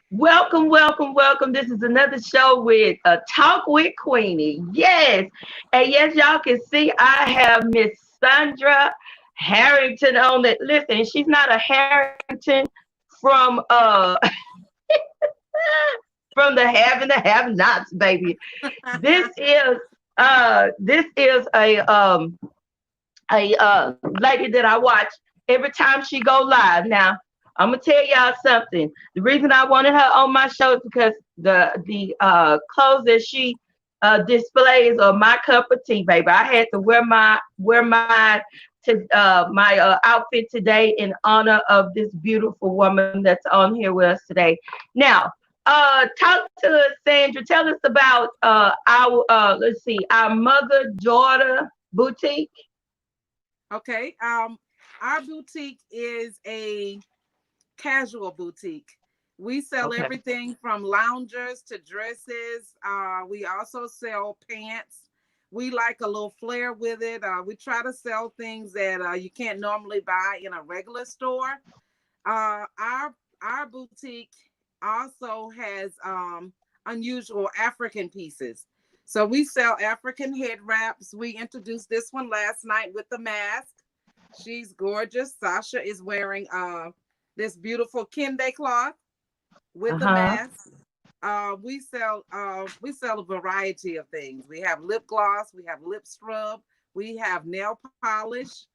Welcome, welcome, welcome. This is another show with Talk with Queeny. Yes. And yes, y'all can see I have Miss Sandra Harrington on it. Listen, she's not a Harrington from from the have and the have nots, baby. This is this is a lady that I watch every time she go live. Now, I'm gonna tell y'all something. The reason I wanted her on my show is because the clothes that she displays are my cup of tea, baby. I had to wear my outfit today in honor of this beautiful woman that's on here with us today. Now, talk to us, Sandra. Tell us about our let's see, our mother daughter boutique. Okay. Our boutique is a casual boutique. We sell Okay. everything from loungers to dresses. We also sell pants. We like a little flair with it. We try to sell things that you can't normally buy in a regular store. Our boutique also has unusual African pieces. So we sell African head wraps. We introduced this one last night with the mask. She's gorgeous. Sasha is wearing this beautiful kente cloth with the Uh-huh. mask. We sell a variety of things. We have lip gloss, we have lip scrub, we have nail polish.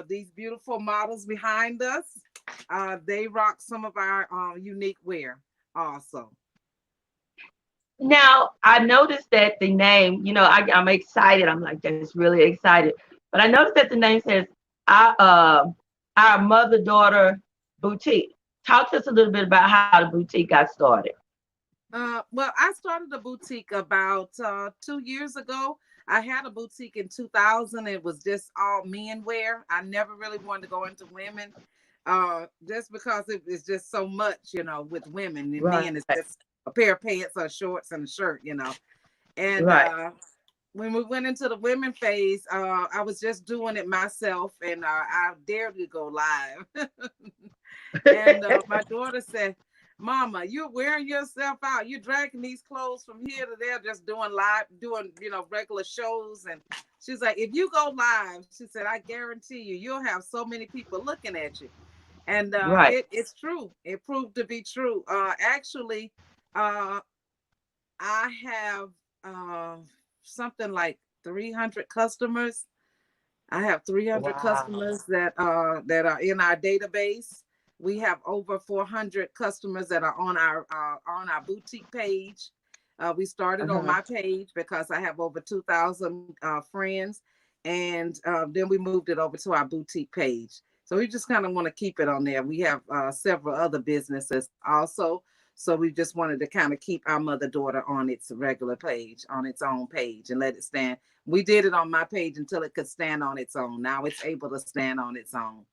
These beautiful models behind us, they rock some of our unique wear also. Now, I noticed that the name, I'm excited. I'm like, just really excited. But I noticed that the name says our uh, our mother daughter boutique. Talk to us a little bit about how the boutique got started. Well, I started a boutique about 2 years ago. I had a boutique in 2000. It was just all men wear. I never really wanted to go into women, just because it's just so much, with women and Right, men. It's just a pair of pants or shorts and a shirt. And right. when we went into the women phase, I was just doing it myself, and I dared to go live. And my daughter said, Mama, you're wearing yourself out. You're dragging these clothes from here to there, just doing live, doing, regular shows. And she's like, if you go live, she said, I guarantee you, you'll have so many people looking at you. And Right. it's true. It proved to be true. Actually, uh, I have something like 300 customers. I have 300 Wow. customers that are in our database. We have over 400 customers that are on our boutique page. We started on Uh-huh. my page because I have over 2,000 friends, and then we moved it over to our boutique page. So we just kind of want to keep it on there. We have several other businesses also, so we just wanted to kind of keep our mother daughter on its regular page, on its own page, and let it stand. We did it on my page until it could stand on its own. Now it's able to stand on its own.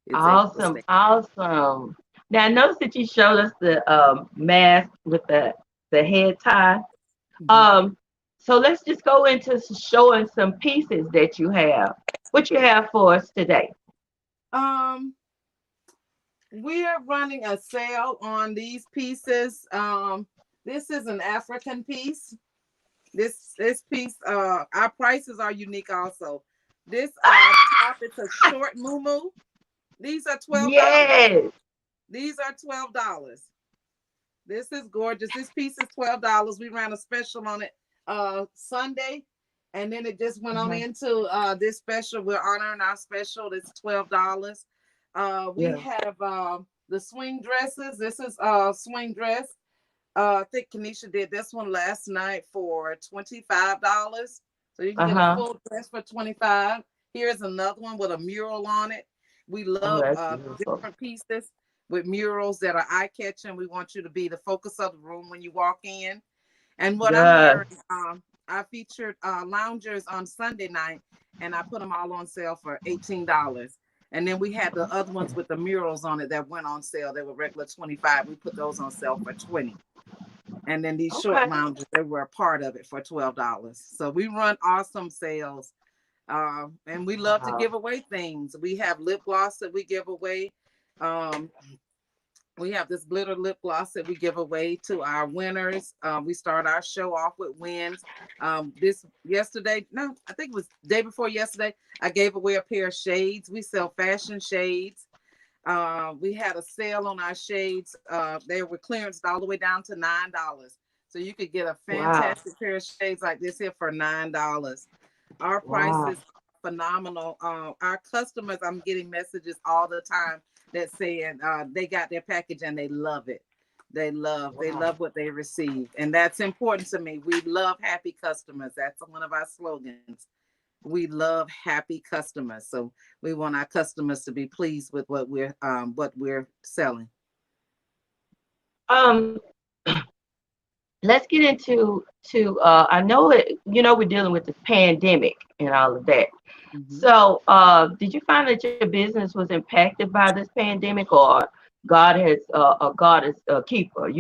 It's able to Awesome. stand. Awesome. Now, I noticed that you showed us the mask with the head tie. Mhm. Um, so let's just go into showing some pieces that you have. What you have for us today? Um, we are running a sale on these pieces. This is an African piece. This piece, our prices are unique also. This top, it's a short muumuu. These are $12. Yes. These are $12. This is gorgeous. This piece is $12. We ran a special on it Sunday, and then it just went on Uh-huh. into this special. We're honoring our special. It's $12. We Yeah. have the swing dresses. This is swing dress. I think Kenesha did this one last night for $25. So you can get a Uh-huh. full dress for 25. Here's another one with a mural on it. We Oh, love that's beautiful. different pieces with murals that are eye catching. We want you to be the focus of the room when you walk in. And what I'm Yes. wearing, I featured loungers on Sunday night, and I put them all on sale for $18. And then we had the other ones with the murals on it that went on sale. They were regular 25. We put those on sale for 20. And then these short Okay. lounges, they were a part of it for $12. So we run awesome sales. And we love to Wow. give away things. We have lip gloss that we give away. Um, We have this glitter lip gloss that we give away to our winners. We start our show off with wins. This yesterday, no, I think it was day before yesterday. I gave away a pair of shades. We sell fashion shades. We had a sale on our shades. They were clearanced all the way down to $9. So you could get a Wow. fantastic pair of shades like this here for $9. Our Wow. prices are phenomenal. Our customers, I'm getting messages all the time that saying they got their package and they love it. They Wow. love what they receive, and that's important to me. We love happy customers. That's one of our slogans. We love happy customers, so we want our customers to be pleased with what we're selling. Um, let's get into to I know it, we're dealing with this pandemic and all of that. Mhm. So, did you find that your business was impacted by this pandemic, or God is a keeper?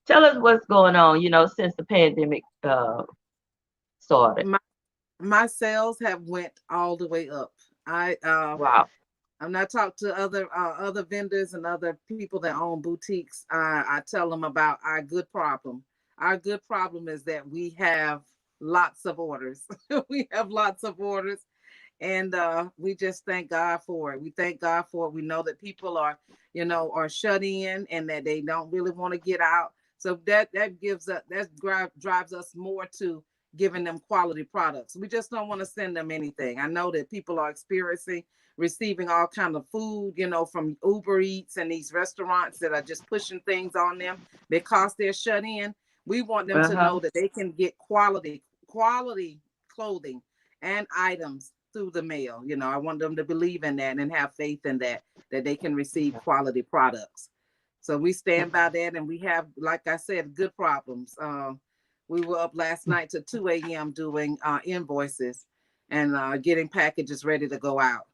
Tell us what's going on. Since the pandemic started. My my sales have went all the way up. Wow. I'm not talk to other vendors and other people that own boutiques. I tell them about our good problem. Our good problem is that we have lots of orders. We have lots of orders, and we just thank God for it. We thank God for it. We know that people are shut in and that they don't really want to get out. So that drives us more to giving them quality products. We just don't want to send them anything. I know that people are experiencing receiving all kind of food, from Uber Eats and these restaurants that are just pushing things on them because they're shut in. We want them to Uh-huh. know that they can get quality clothing and items through the mail. I want them to believe in that and have faith in that they can receive quality products. So we stand by that, and we have, like I said, good problems. We were up last night to 2 a.m. doing invoices and getting packages ready to go out.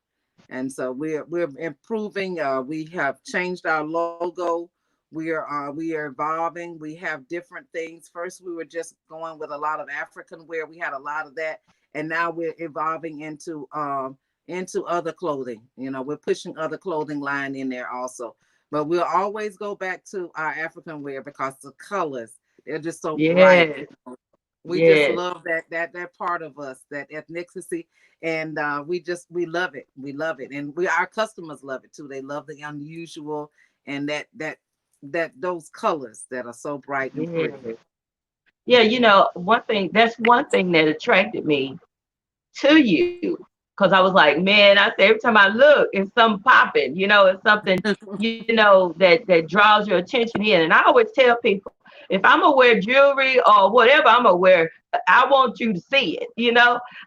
And so we're improving. We have changed our logo. We are evolving. We have different things. First, we were just going with a lot of African wear. We had a lot of that, and now we're evolving into other clothing. We're pushing other clothing line in there also. But we'll always go back to our African wear because the colors, they're just so bright. Yes. We just Yes. love that part of us, that ethnicity, and we love it. We love it, and our customers love it too. They love the unusual and that those colors that are so bright and pretty. Yes. Yeah. That's one thing that attracted me to you, because I was like, man, I say every time I look, it's something popping. It's something that draws your attention in. And I always tell people, if I'm gonna wear jewelry or whatever I'm gonna wear, I want you to see it.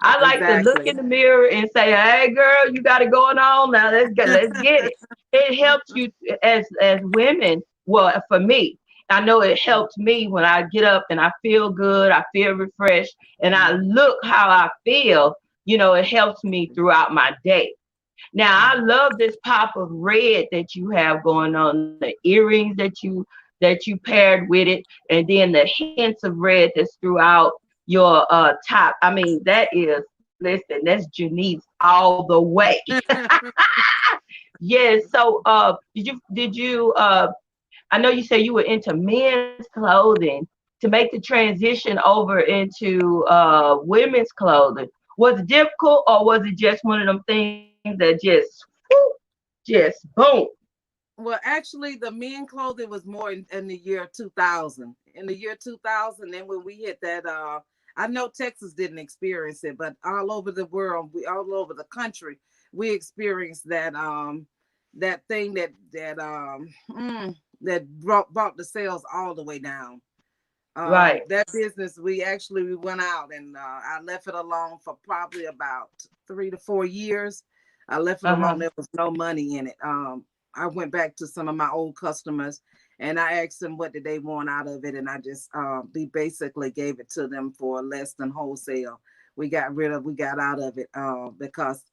I like to look Exactly. in the mirror and say, hey, girl, you got it going on now. Let's get it. It helps you as women. Well, for me, I know it helps me when I get up and I feel good, I feel refreshed, and I Mhm. look how I feel. It helps me throughout my day. Now, I love this pop of red that you have going on, the earrings that you paired with it, and then the hints of red that's throughout your top. I mean, that is, listen, that's Janice all the way. Yes. So, did you I know you say you were into men's clothing to make the transition over into women's clothing. Was it difficult, or was it just one of them things that just boom? Well, actually, the men clothing was more in the year 2000. In the year 2000, then when we hit that, I know Texas didn't experience it, but all over the world, all over the country, we experienced that thing that brought the sales all the way down. Right. That business, we went out, and I left it alone for probably about 3 to 4 years. I left it alone. Uh-huh. There was no money in it. I went back to some of my old customers, and I asked them what did they want out of it, and I just we basically gave it to them for less than wholesale. We got out of it because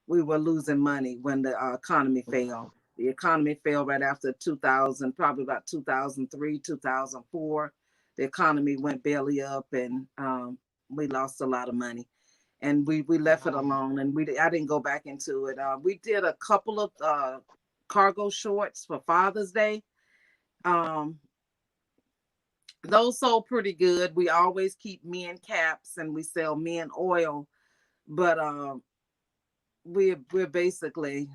we were losing money when the economy fell. The economy fell right after 2000, probably about 2003, 2004. The economy went belly up, and we lost a lot of money, and we left it Wow. alone, and I didn't go back into it. We did a couple of cargo shorts for Father's Day. Um, those sold pretty good. We always keep men caps and we sell men oil, but we're basically,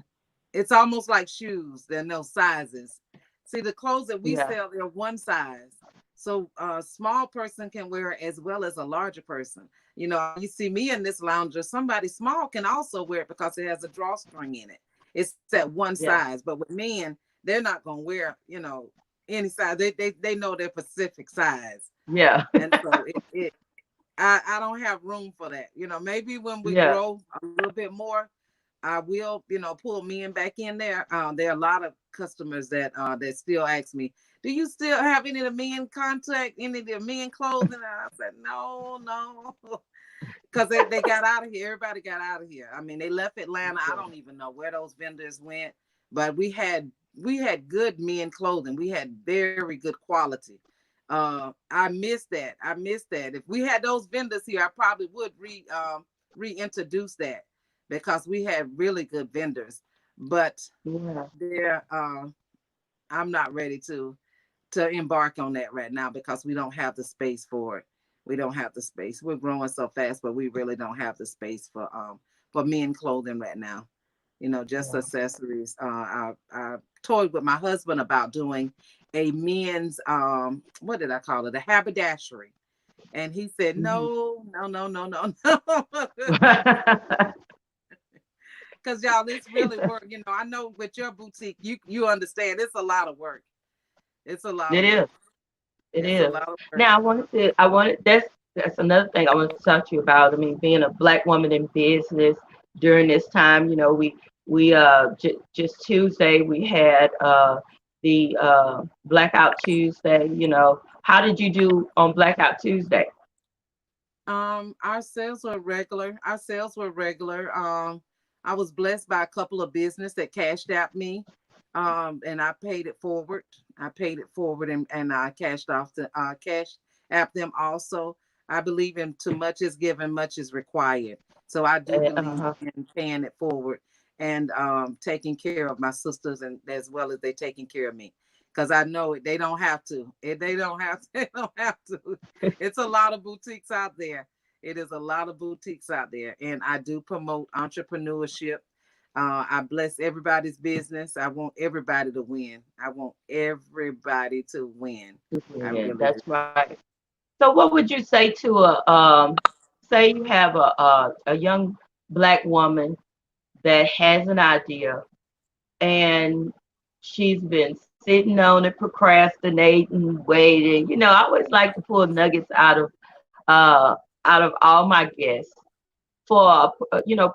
it's almost like shoes. There are no sizes. See, the clothes that we Yeah. sell, they're one size. So a small person can wear it as well as a larger person. You know, you see me in this lounger, somebody small can also wear it because it has a drawstring in it. It's at one Yeah. size. But with men, they're not gonna wear, any size. They know their specific size. Yeah. And so I don't have room for that. Maybe when we Yeah. grow a little bit more, I will, pull men back in there. There are a lot of customers that still ask me, do you still have any of the men contact, any of the men clothing? And I said, no, no. Because they got out of here. Everybody got out of here. I mean, they left Atlanta. I don't even know where those vendors went, but we had good men clothing. We had very good quality. I missed that. I missed that. If we had those vendors here, I probably would reintroduce that because we had really good vendors. But Yeah. they're I'm not ready to embark on that right now because we don't have the space for it. We don't have the space. We're growing so fast, but we really don't have the space for men clothing right now. Just Yeah. accessories. I toyed with my husband about doing a men's what did I call it? A haberdashery. And he said, Mhm. no, no, no, no, no, no. Because y'all, it's really work. I know with your boutique, you understand it's a lot of work. It's a lot It of is. work. It It's a is. lot of work. Now that's another thing I wanted to talk to you about. I mean, being a black woman in business during this time, just Tuesday we had the Blackout Tuesday. How did you do on Blackout Tuesday? Our sales were regular. Our sales were regular. I was blessed by a couple of business that cashed out me. And I paid it forward. I paid it forward and I cashed off the cash app them also. I believe in too much is given, much is required. So I do believe Uh-huh. in paying it forward and taking care of my sisters and as well as they taking care of me. Because I know it, they don't have to. They don't have to, they don't have to. It's a lot of boutiques out there. It is a lot of boutiques out there. And I do promote entrepreneurship. I bless everybody's business. I want everybody to win. I want everybody to win. I Yeah, really do. that's right. So, what would you say to say you have a young black woman that has an idea and she's been sitting on it, procrastinating, waiting. I always like to pull nuggets out of all my guests for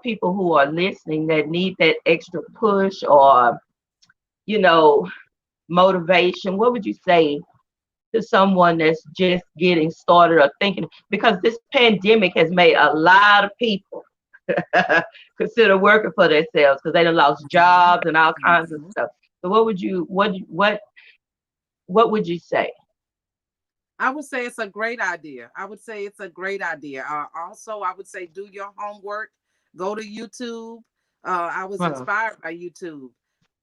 people who are listening that need that extra push or you know motivation. What would you say to someone that's just getting started or thinking? Because this pandemic has made a lot of people consider working for themselves because they done lost jobs and all kinds of Mhm. stuff. So what would you say? I would say it's a great idea. I would say it's a great idea. Also, I would say do your homework. Go to YouTube. I was Huh, inspired by YouTube.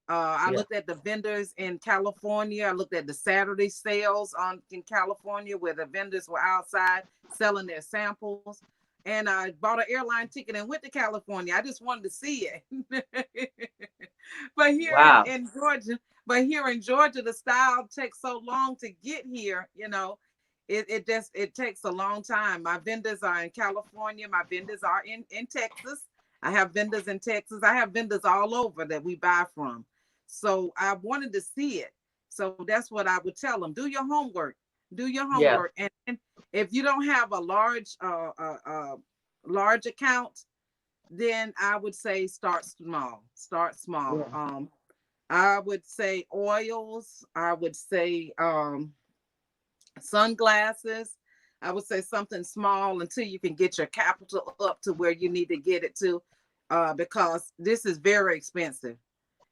I yeah. looked at the vendors in California. I looked at the Saturday sales in California where the vendors were outside selling their samples. And I bought an airline ticket and went to California. I just wanted to see it. but here in, Wow. in Georgia, but here in Georgia, the style takes so long to get here. It takes a long time. My vendors are in California. My vendors are in Texas. I have vendors in Texas. I have vendors all over that we buy from. So I wanted to see it. So that's what I would tell them. Do your homework. Do your Yeah. homework. And if you don't have a large account, then I would say start small. Start small. Yeah. I would say oils. I would say sunglasses. I would say something small until you can get your capital up to where you need to get it to, because this is very expensive,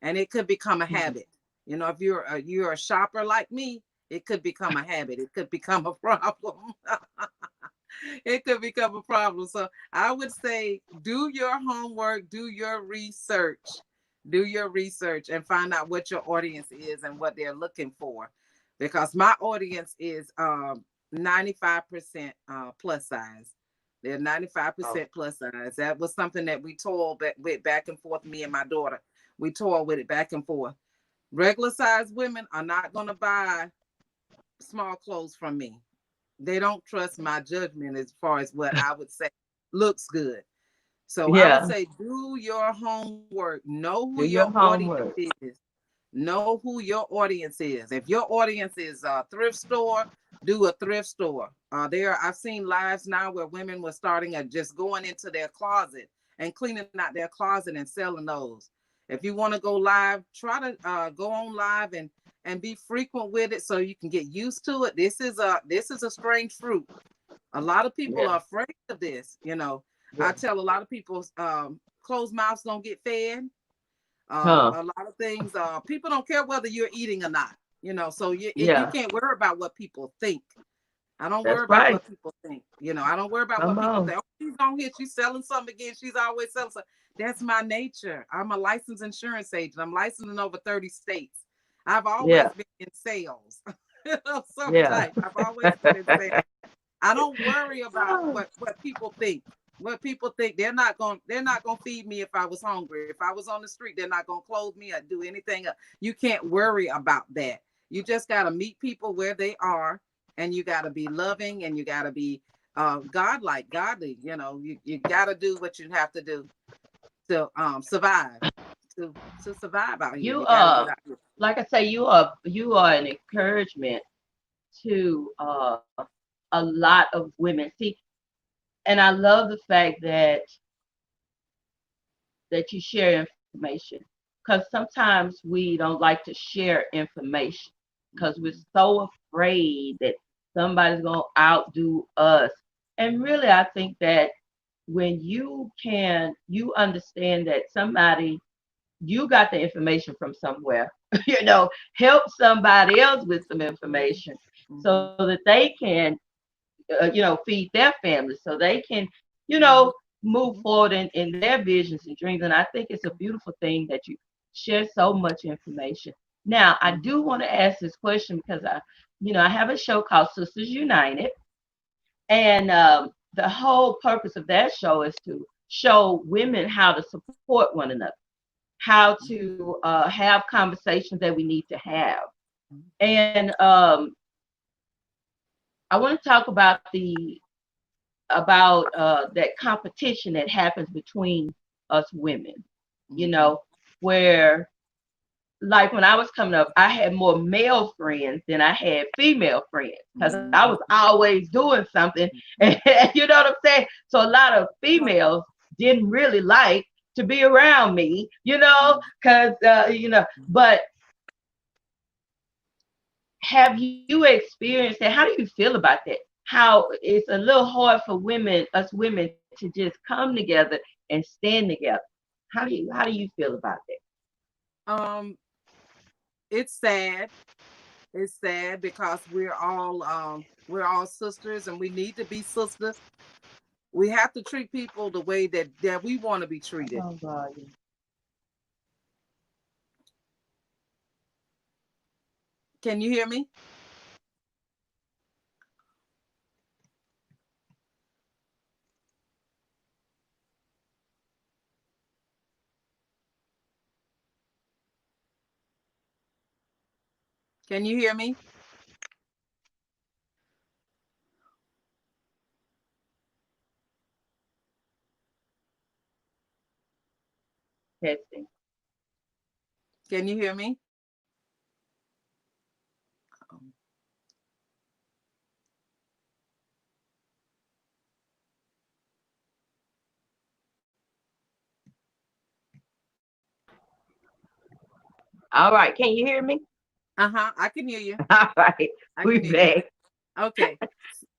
and it could become a Mhm. habit. If you're a shopper like me, it could become a habit. It could become a problem. It could become a problem. So I would say do your homework, do your research, Do your research and find out what your audience is and what they're looking for. Because my audience is 95% plus size. They're Oh, 95% plus size. That was something that we toiled with back and forth, me and my daughter. We toiled with it back and forth. Regular size women are not going to buy small clothes from me. They don't trust my judgment as far as what I would say looks good. So I would yeah. say do your homework. Know who Do your your audience homework. is. Know who your audience is. If your audience is a thrift store, do a thrift store. I've seen lives now where women were starting at just going into their closet and cleaning out their closet and selling those. If you want to go live, try to go on live and be frequent with it so you can get used to it. This is a strange fruit. A lot of people Yeah. are afraid of this. I Yeah. tell a lot of people, closed mouths don't get fed. Huh. A lot of things, people don't care whether you're eating or not. So you Yeah. can't worry about what people think. I don't That's worry about right. what people think. I don't worry about what Come people on. think. Oh, she's on here, she's selling something again. She's always selling something. That's my nature. I'm a licensed insurance agent. I'm licensed in over 30 states. I've always Yeah. been in sales of some Yeah. type. I've always been in sales. I don't worry about Oh, what people think. What people think, they're not gonna feed me if I was hungry. If I was on the street, they're not gonna clothe me or do anything. You can't worry about that. You just gotta meet people where they are, and you gotta be loving, and you gotta be godlike, godly. You gotta do what you have to do to survive. To survive out here, you you gotta get out here. like I say, you are an encouragement to a lot of women. See, and I love the fact that you share information, because sometimes we don't like to share information because we're so afraid that somebody's going to outdo us. And really, I think that when you understand that somebody, you got the information from somewhere, help somebody else with some information Mm-hmm. so that they can, feed their families, so they can, Mm-hmm. move forward in their visions and dreams. And I think it's a beautiful thing that you share so much information. Now, I Mm-hmm. do want to ask this question because I have a show called Sisters United, and the whole purpose of that show is to show women how to support one another, how to have conversations that we need to have. And I want to talk about that competition that happens between us women, you Mm-hmm. know, where, like, when I was coming up, I had more male friends than I had female friends because I was Mm-hmm. always doing something. And you know what I'm saying? So a lot of females didn't really like to be around me, because, but have you experienced that? How do you feel about that? How it's a little hard for us women, to just come together and stand together. How do you feel about that? Um, it's sad. It's sad because we're all sisters and we need to be sisters. We have to treat people the way that we want to be treated. Oh God. Can you hear me? Can you hear me? Testing. Can you hear me? All right. Can you hear me? Uh-huh. I can hear you. All right. I We can hear you. back. Okay.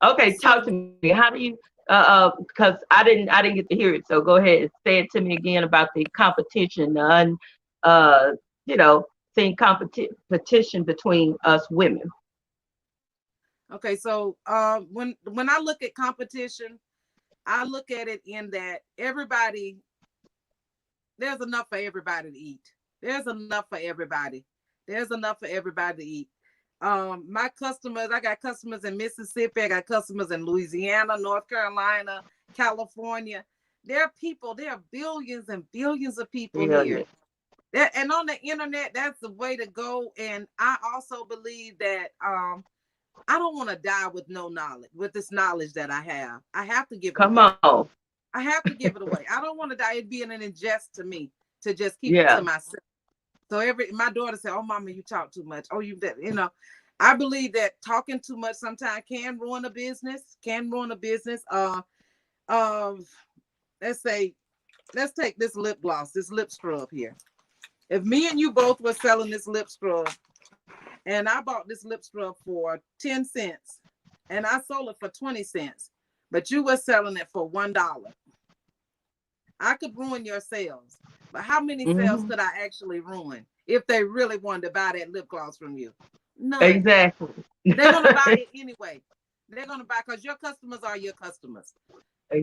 Okay. Talk So to me. How do you? Because I didn't get to hear it. So go ahead and say it to me again about the competition. Uh, you know, seeing competition between us women. okay, so when I look at competition, I look at it in that there's enough for everybody to eat. There's enough for everybody. There's enough for everybody to eat. My customers, I got customers in Mississippi, I got customers in Louisiana, North Carolina, California. There are billions and billions of people here. Brilliant. And on the internet, that's the way to go. And I also believe that I don't want to die with no knowledge, with this knowledge that I have. I have to give it Come away. on. I have to give it away. I don't want to die. It'd be an ingest to me to just keep it Yeah. to myself. So my daughter said, "Oh, mama, you talk too much. Oh, you know." I believe that talking too much sometimes can ruin a business. Can ruin a business. Um, let's take this lip gloss, this lip scrub here. If me and you both were selling this lip scrub, and I bought this lip scrub for 10 cents, and I sold it for 20 cents, but you were selling it for $1. I could ruin your sales. But how many sales Hmm. could I actually ruin if they really wanted to buy that lip gloss from you? None. Exactly. They're going to buy it anyway. They're going to buy because your customers are your customers.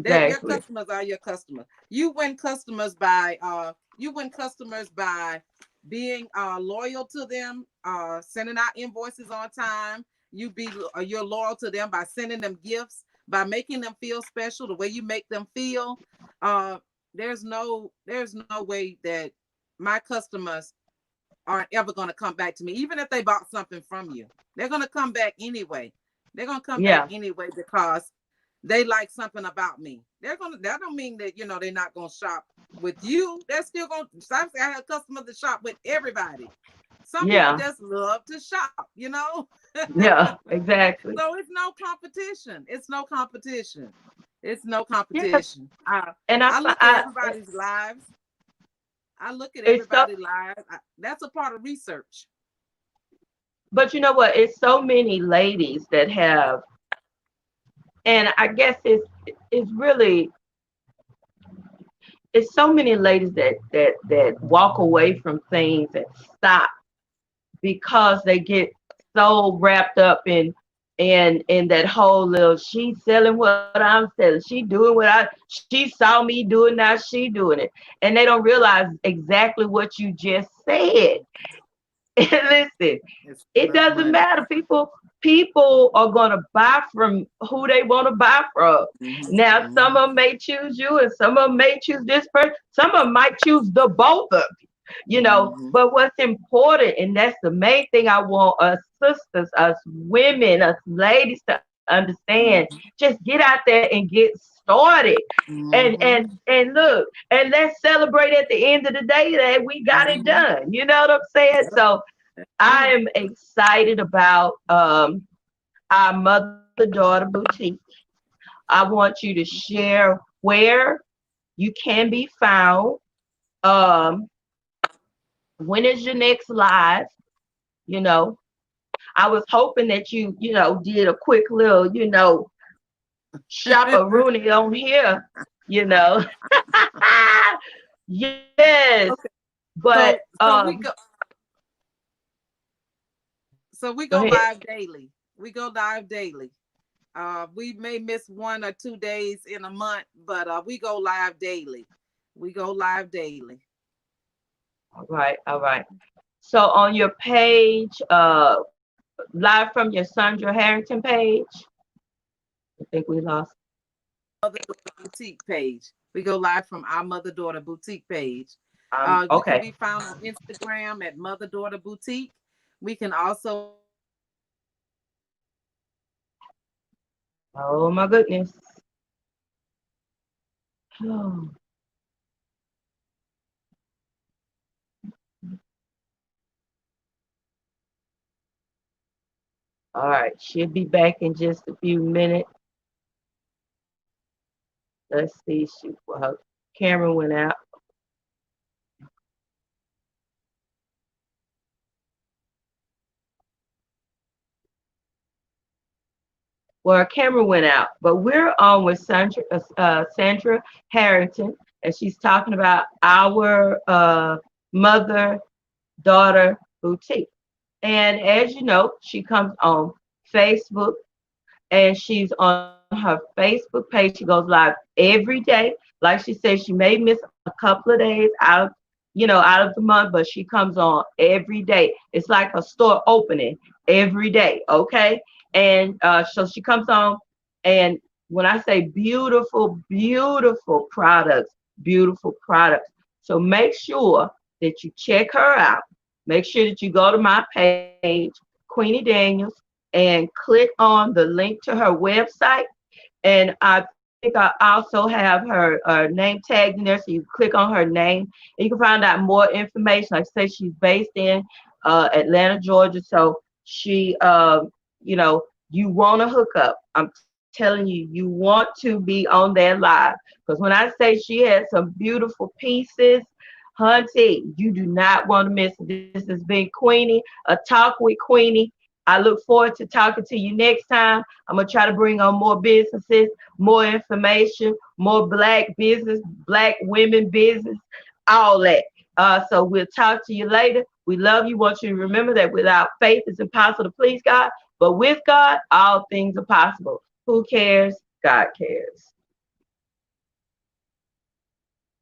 Your Exactly. customers are your customers. You win customers by being loyal to them, sending out invoices on time. You're loyal to them by sending them gifts, by making them feel special the way you make them feel. Uh, there's no way that my customers aren't ever going to come back to me, even if they bought something from you. They're going to come back anyway. They're going to come back Yeah. anyway because they like something about me. That don't mean that they're not gonna shop with you. They're still gonna. I have customers that shop with everybody. Some people Yeah. just love to shop. Yeah. Exactly. So it's no competition. It's no competition. It's no Yeah. competition. And I look at everybody's lives. I look at it's so, everybody's lives. That's a part of research. but you know what? It's so many ladies that have, and I guess it's really, it's so many ladies that walk away from things and stop because they get so wrapped up in that whole little, she's selling what I'm selling, she doing she saw me doing, now she doing it, and they don't realize exactly what you just said. Listen, It's it about doesn't money. matter. People are gonna buy from who they want to buy from. Now, some Mm-hmm. of them may choose you, and some of them may choose this person. Some of them might choose the both of you. Mm-hmm. But what's important, and that's the main thing I want us sisters, us women, us ladies to understand. Just get out there and get started. And Mm-hmm. and look, and let's celebrate at the end of the day that we got it Mm-hmm. done. You know what I'm saying? Yep. So I True. am excited about our mother daughter boutique. I want you to share where you can be found. Um, when is your next live? You know, I was hoping that you did a quick little, shop a Rooney on here, you know. Yes, but So so we go so we go go ahead. live daily. We go live daily. We may miss 1 or 2 days in a month, but we go live daily. We go live daily. All right, all right. So on your page, live from your Sandra Harrington page. I think we lost. Mother Daughter Boutique page. We go live from our Mother Daughter Boutique page. We can Okay. be found on Instagram at Mother Daughter Boutique. We can also Oh my goodness. Oh, all right, she'll be back in just a few minutes. Let's see. Well, her camera went out. Well, our camera went out, but we're on with Sandra Harrington, and she's talking about our mother daughter boutique. And as you know, she comes on Facebook, and she's on her Facebook page. She goes live every day. Like she said, she may miss a couple of days out out of the month, but she comes on every day. It's like a store opening every day. Okay. And so she comes on, and when I say beautiful, beautiful products. So make sure that you check her out. Make sure that you go to my page, Queenie Daniels, and click on the link to her website. And I think I also have her name tagged in there, so you click on her name and you can find out more information. Like I say, she's based in Atlanta, Georgia. So she, you want to hook up. I'm telling you, you want to be on there live. Because when I say she has some beautiful pieces, hunty, you do not want to miss it. This has been Queenie, a talk with Queenie. I look forward to talking to you next time. I'm going to try to bring on more businesses, more information, more black business, black women business, all that. So we'll talk to you later. We love you. Want you to remember that without faith, it's impossible to please God. But with God, all things are possible. Who cares? God cares.